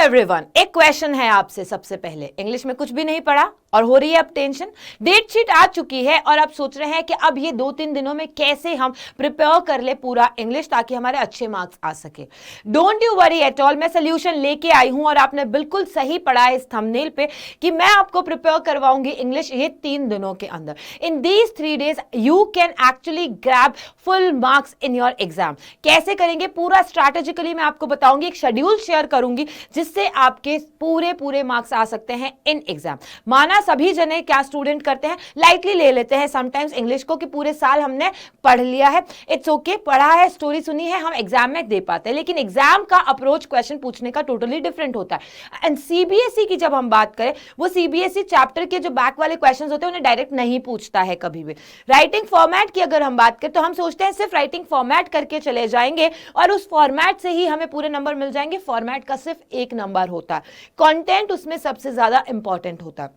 Everyone, एक question है आपसे। सबसे पहले, इंग्लिश में कुछ भी नहीं पढ़ा और हो रही है अब टेंशन। डेट शीट आ चुकी है और आप सोच रहे हैं कि अब ये 2-3 दिनों में कैसे हम प्रिपेयर कर ले पूरा इंग्लिश ताकि हमारे अच्छे मार्क्स आ सके। Don't you worry at all, मैं सोल्यूशन लेके आई हूं और आपने बिल्कुल सही पढ़ा है इस थंबनेल पे कि मैं आपको प्रिपेयर करवाऊंगी इंग्लिश ये 3 दिनों के अंदर। In these 3 days you can actually grab full marks in your exam. कैसे करेंगे पूरा स्ट्रैटेजिकली मैं आपको बताऊंगी, एक शेड्यूल शेयर करूंगी जिससे आपके पूरे मार्क्स आ सकते हैं इन एग्जाम। माना सभी जने क्या स्टूडेंट करते हैं, लाइटली ले लेते हैं समटाइम्स इंग्लिश को कि पूरे साल हमने पढ़ लिया है, इट्स ओके, पढ़ा है, स्टोरी सुनी है, हम एग्जाम में दे पाते हैं। लेकिन एग्जाम का अप्रोच क्वेश्चन पूछने का टोटली डिफरेंट होता है। एंड सीबीएसई की जब हम बात करें, वो सीबीएसई चैप्टर के जो बैक वाले क्वेश्चंस होते हैं उन्हें डायरेक्ट नहीं पूछता है कभी भी। राइटिंग फॉर्मेट की अगर हम बात करें तो हम सोचते हैं सिर्फ राइटिंग फॉर्मेट करके चले जाएंगे और उस फॉर्मेट से ही हमें पूरे नंबर मिल जाएंगे। फॉर्मेट का सिर्फ एक नंबर होता है, कंटेंट उसमें सबसे ज्यादा इंपॉर्टेंट होता है।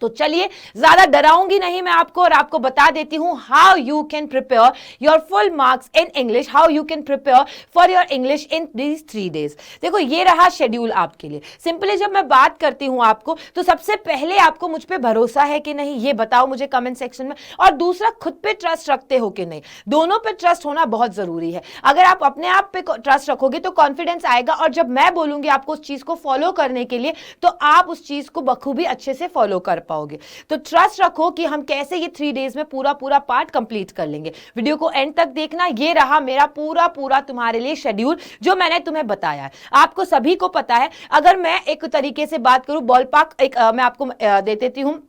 तो चलिए, ज्यादा डराऊंगी नहीं मैं आपको और आपको बता देती हूं how you can prepare your full marks in English, how you can prepare for your English in these 3 days. देखो, ये रहा शेड्यूल आपके लिए। सिंपली जब मैं बात करती हूं आपको, तो सबसे पहले आपको मुझ पे भरोसा है कि नहीं ये बताओ मुझे कमेंट सेक्शन में, और दूसरा खुद पे ट्रस्ट रखते हो कि नहीं। दोनों पे ट्रस्ट होना बहुत जरूरी है। अगर आप अपने आप पे ट्रस्ट रखोगे तो कॉन्फिडेंस आएगा, और जब मैं बोलूंगी आपको उस चीज को फॉलो करने के लिए तो आप उस चीज को बखूबी अच्छे से फॉलो कर पाओगे। तो ट्रस्ट रखो कि हम कैसे ये 3 डेज में पूरा पार्ट कंप्लीट कर लेंगे। वीडियो को एंड तक देखना। ये रहा मेरा पूरा तुम्हारे लिए शेड्यूल जो मैंने तुम्हें बताया है। आपको सभी को पता है, अगर मैं एक तरीके से बात करूं, बॉल पार्क एक मैं आपको दे देती हूं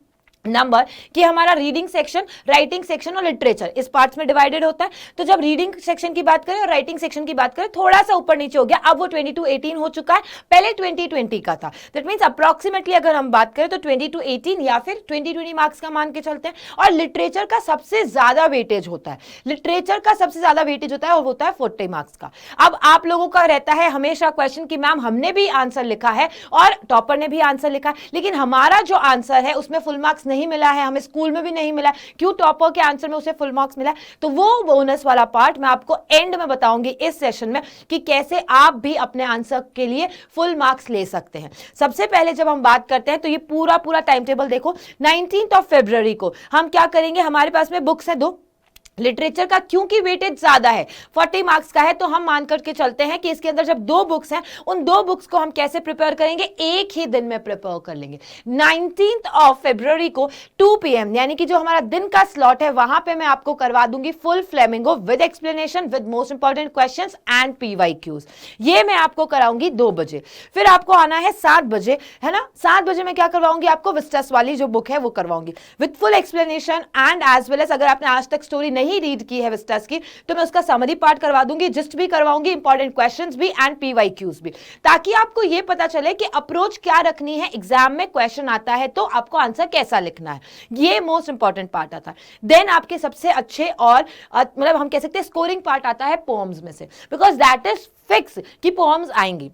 नंबर कि हमारा रीडिंग सेक्शन, राइटिंग सेक्शन और लिटरेचर इस पार्ट्स में डिवाइडेड होता है। तो जब रीडिंग सेक्शन की बात करें और राइटिंग सेक्शन की बात करें, थोड़ा सा ऊपर नीचे हो गया, अब वो 20-18 हो चुका है, पहले 20-20 का था। दैट मींस अप्रॉक्सीमेटली अगर हम बात करें तो 20-18 या फिर 20-20 मार्क्स का मान के चलते हैं। और लिटरेचर का सबसे ज्यादा वेटेज होता है, लिटरेचर का सबसे ज्यादा वेटेज होता है और होता है 40 मार्क्स का। अब आप लोगों का रहता है हमेशा क्वेश्चन कि मैम हमने भी आंसर लिखा है और टॉपर ने भी आंसर लिखा है, लेकिन हमारा जो आंसर है उसमें फुल मार्क्स नहीं मिला है, हमें स्कूल में भी नहीं मिला, क्यों टॉपर के आंसर में उसे फुल मार्क्स मिला। तो वो बोनस वाला पार्ट मैं आपको एंड में बताऊंगी इस सेशन में कि कैसे आप भी अपने आंसर के लिए फुल मार्क्स ले सकते हैं। सबसे पहले जब हम बात करते हैं तो ये पूरा टाइम टेबल देखो। 19 फरवरी को हम क्या करेंगे, हमारे पास में बुक्स है 2 लिटरेचर का, क्योंकि वेटेज ज्यादा है 40 मार्क्स का है, तो हम मान करके चलते हैं कि इसके अंदर जब 2 बुक्स हैं, उन 2 बुक्स को हम कैसे प्रिपेयर करेंगे, एक ही दिन में प्रिपेयर कर लेंगे। 19 फरवरी को 2 PM यानी कि जो हमारा दिन का स्लॉट है, वहां पे मैं आपको करवा दूंगी full flamingo with explanation, with most important questions and PYQs। ये मैं आपको कराऊंगी 2 बजे। फिर आपको आना है 7 बजे, है ना। 7 बजे मैं क्या करवाऊंगी आपको, विस्टस वाली जो बुक है वो करवाऊंगी with full explanation and as well as, अगर आपने आज तक स्टोरी नहीं रीड की है विस्टास की, तो मैं उसका समरी पार्ट करवा दूंगी, जिस्ट भी करवाऊंगी, इंपॉर्टेंट क्वेश्चंस भी एंड PYQs भी, ताकि आपको यह पता चले कि अप्रोच क्या रखनी है। एग्जाम में क्वेश्चन आता है तो आपको आंसर कैसा लिखना है, ये मोस्ट इंपॉर्टेंट पार्ट आता है। देन आपके सबसे अच्छे और मतलब हम कह सकते हैं स्कोरिंग पार्ट आता है पोएम्स में से, बिकॉज दैट इज फिक्स कि पोएम्स आएंगी।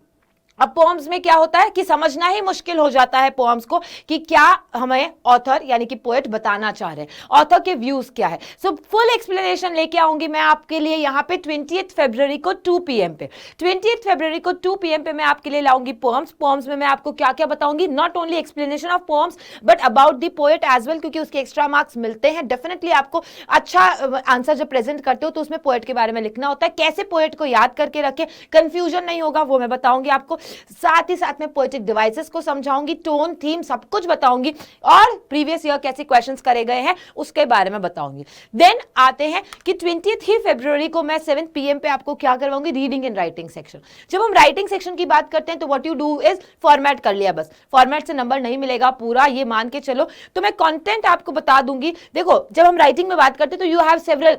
अब पोएम्स में क्या होता है कि समझना ही मुश्किल हो जाता है पोएम्स को कि क्या हमें ऑथर यानी कि पोएट बताना चाह रहे हैं, ऑथर के व्यूज क्या है। सो फुल एक्सप्लेनेशन लेके आऊंगी मैं आपके लिए यहाँ पे 20 फरवरी को 2 PM पे। 20 फरवरी को 2 PM पे मैं आपके लिए लाऊंगी पोएम्स। पोएम्स में मैं आपको क्या क्या बताऊंगी, not only explanation of poems but about the poet as well, क्योंकि उसके एक्स्ट्रा मार्क्स मिलते हैं। डेफिनेटली आपको अच्छा आंसर जब प्रेजेंट करते हो तो उसमें पोएट के बारे में लिखना होता है, कैसे पोएट को याद करके रखे, कंफ्यूजन नहीं होगा वो मैं बताऊंगी आपको। साथ ही साथ में पोएटिक डिवाइसेस को समझाऊंगी, टोन, थीम सब कुछ बताऊंगी, और प्रीवियस ईयर कैसे क्वेश्चंस करे गए हैं उसके बारे में बताऊंगी। देन आते हैं कि 20 फरवरी को मैं 7 PM पे आपको क्या करवाऊंगी, रीडिंग एंड राइटिंग सेक्शन। जब हम राइटिंग सेक्शन की बात करते हैं तो what you do is format कर लिया, बस फॉर्मेट से नंबर नहीं मिलेगा पूरा, ये मान के चलो। तो मैं कंटेंट आपको बता दूंगी। देखो, जब हम राइटिंग में बात करते हैं तो यू हैव सेवरल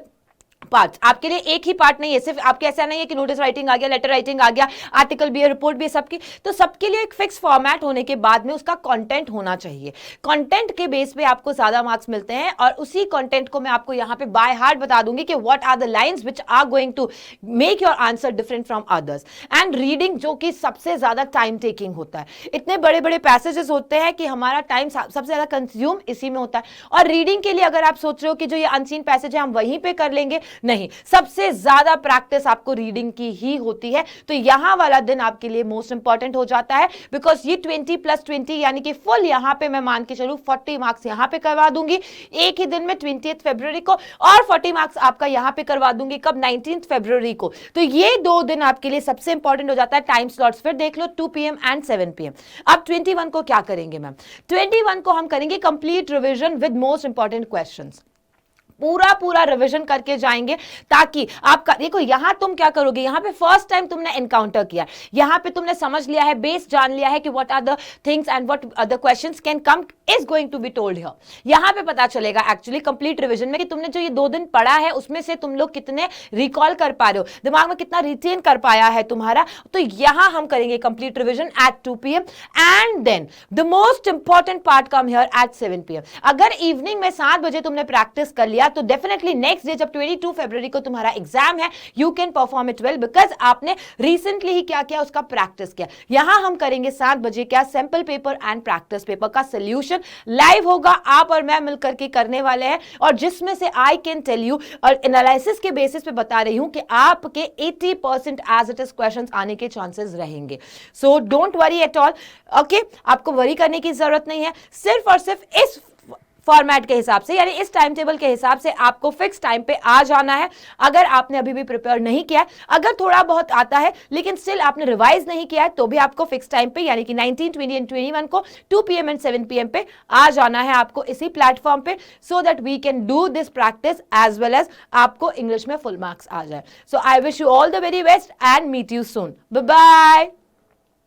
पार्ट, आपके लिए एक ही पार्ट नहीं है, सिर्फ आपके ऐसा नहीं है कि नोटिस राइटिंग आ गया, लेटर राइटिंग आ गया, आर्टिकल भी है, रिपोर्ट भी है, सबकी। तो सबके लिए एक फिक्स फॉर्मेट होने के बाद में उसका कंटेंट होना चाहिए। कंटेंट के बेस पे आपको ज्यादा मार्क्स मिलते हैं, और उसी कंटेंट को मैं आपको यहाँ पे बाय हार्ट बता दूंगी कि what are the lines which are going to make your answer different from others. And reading, जो कि सबसे ज्यादा टाइम टेकिंग होता है, इतने बड़े बड़े पैसेजेस होते हैं कि हमारा टाइम सबसे ज्यादा कंज्यूम इसी में होता है। और रीडिंग के लिए अगर आप सोच रहे हो कि जो ये अनसीन पैसेज है हम वहीं पे कर लेंगे, नहीं, सबसे ज्यादा प्रैक्टिस आपको रीडिंग की ही होती है। तो यहां वाला दिन आपके लिए मोस्ट इंपॉर्टेंट हो जाता है, बिकॉज ये 20+20 यानी कि फुल यहां पे मैं मान के चलूं 40 मार्क्स यहां पे करवा दूंगी एक ही दिन में 20 फरवरी को, और 40 मार्क्स आपका यहां पे करवा दूंगी कब, 19 फरवरी को। तो ये 2 दिन आपके लिए सबसे इंपॉर्टेंट हो जाता है। टाइम स्लॉट्स फिर देख लो, 2 PM एंड 7 PM। अब 21 को क्या करेंगे मैम? 21 को हम करेंगे complete revision with most important questions. पूरा रिवीजन करके जाएंगे, ताकि आपका देखो यहां तुम क्या करोगे, यहां पे फर्स्ट टाइम तुमने एनकाउंटर किया, यहां पे तुमने समझ लिया है, बेस जान लिया है कि what are the things and what the questions can come is going to be told here. यहां पे पता चलेगा एक्चुअली कंप्लीट रिवीजन में कि तुमने जो ये 2 दिन पढ़ा है उसमें से तुम लोग कितने रिकॉल कर पा रहे हो, दिमाग में कितना रिटेन कर पाया है तुम्हारा। तो यहां हम करेंगे complete revision at 2 PM and then the most important part come here at 7 PM। अगर इवनिंग में 7 बजे तुमने प्रैक्टिस कर लिया तो डेफिनेटली नेक्स्ट डे जब 22 फरवरी को तुम्हारा एग्जाम है, you can perform it well, because आपने रिसेंटली ही क्या किया, उसका प्रैक्टिस किया। यहां हम करेंगे 7 बजे क्या, sample paper and practice paper का सोल्यूशन लाइव होगा, आप और मैं मिलकर के करने वाले हैं, और जिसमें से आई कैन टेल यू और एनालिसिस के बेसिस पे बता रही हूं कि आपके 80% एज इट इज क्वेश्चंस आने के चांसेस रहेंगे। So don't worry at all, okay, आपको वरी करने की जरूरत नहीं है। सिर्फ और सिर्फ इस फॉर्मेट के हिसाब से, यानी इस टाइम टेबल के हिसाब से आपको फिक्स टाइम पे आ जाना है। अगर आपने अभी भी प्रिपेयर नहीं किया, अगर थोड़ा बहुत आता है लेकिन स्टिल आपने रिवाइज नहीं किया है, तो भी आपको फिक्स टाइम पे यानी कि 19, 20 एंड 21 को 2 PM एंड 7 PM पे आ जाना है आपको इसी प्लेटफॉर्म पे, so that we can do this practice as well as आपको इंग्लिश में फुल मार्क्स आ जाए। So I wish you all the very best and meet you soon. Bye bye.